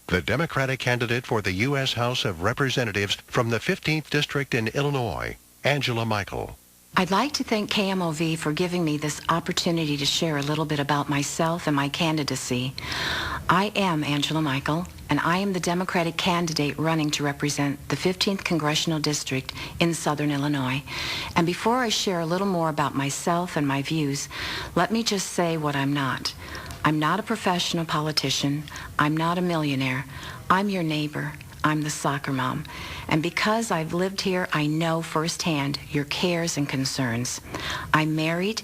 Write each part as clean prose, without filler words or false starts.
the Democratic candidate for the U.S. House of Representatives from the 15th District in Illinois, Angela Michael. I'd like to thank KMOV for giving me this opportunity to share a little bit about myself and my candidacy. I am Angela Michael, and I am the Democratic candidate running to represent the 15th Congressional District in Southern Illinois. And before I share a little more about myself and my views, let me just say what I'm not. I'm not a professional politician. I'm not a millionaire. I'm your neighbor. I'm the soccer mom. And because I've lived here, I know firsthand your cares and concerns. I'm married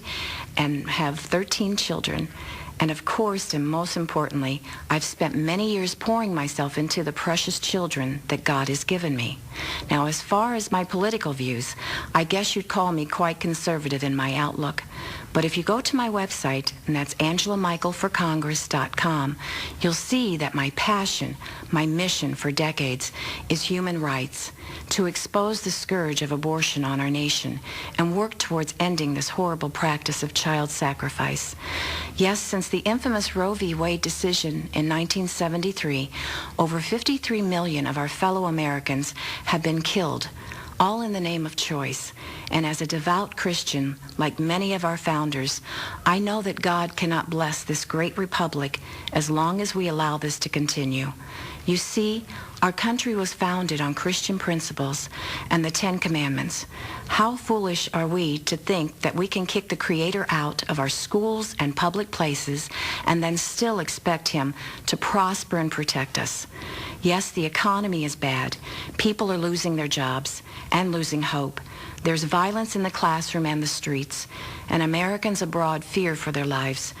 and have 13 children. And of course, and most importantly, I've spent many years pouring myself into the precious children that God has given me. Now, as far as my political views, I guess you'd call me quite conservative in my outlook. But if you go to my website, and that's AngelaMichaelForCongress.com, you'll see that my passion, my mission for decades is human rights, to expose the scourge of abortion on our nation and work towards ending this horrible practice of child sacrifice. Yes, since the infamous Roe v. Wade decision in 1973, over 53 million of our fellow Americans have been killed, all in the name of choice. And as a devout Christian, like many of our founders, I know that God cannot bless this great republic as long as we allow this to continue. You see, our country was founded on Christian principles and the Ten Commandments. How foolish are we to think that we can kick the Creator out of our schools and public places and then still expect Him to prosper and protect us? Yes, the economy is bad. People are losing their jobs and losing hope. There's violence in the classroom and the streets, and Americans abroad fear for their lives.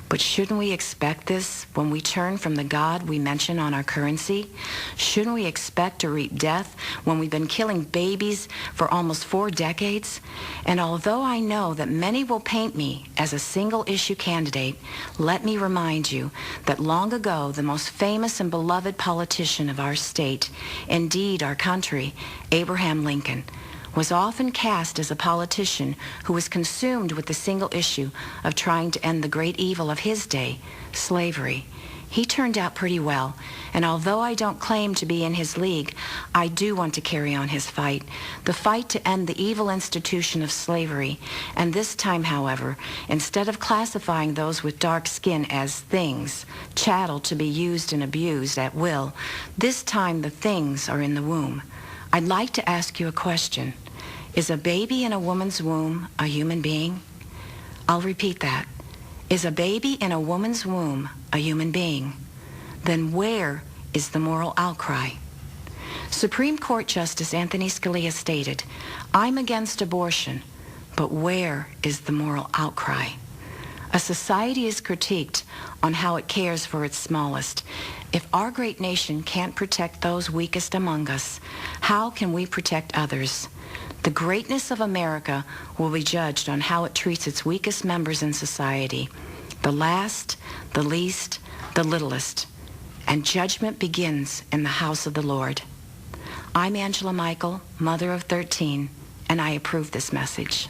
But shouldn't we expect this when we turn from the God we mention on our currency? Shouldn't we expect to reap death when we've been killing babies for almost 4 decades? And although I know that many will paint me as a single-issue candidate, let me remind you that long ago, the most famous and beloved politician of our state, indeed our country, Abraham Lincoln, was often cast as a politician who was consumed with the single issue of trying to end the great evil of his day, slavery. He turned out pretty well, and although I don't claim to be in his league, I do want to carry on his fight, the fight to end the evil institution of slavery. And this time, however, instead of classifying those with dark skin as things, chattel to be used and abused at will, this time the things are in the womb. I'd like to ask you a question. Is a baby in a woman's womb a human being? I'll repeat that. Is a baby in a woman's womb a human being? Then where is the moral outcry? Supreme Court Justice Anthony Scalia stated, "I'm against abortion, but where is the moral outcry?" A society is critiqued on how it cares for its smallest. If our great nation can't protect those weakest among us, how can we protect others? The greatness of America will be judged on how it treats its weakest members in society, the last, the least, the littlest. And judgment begins in the house of the Lord. I'm Angela Michael, mother of 13, and I approve this message.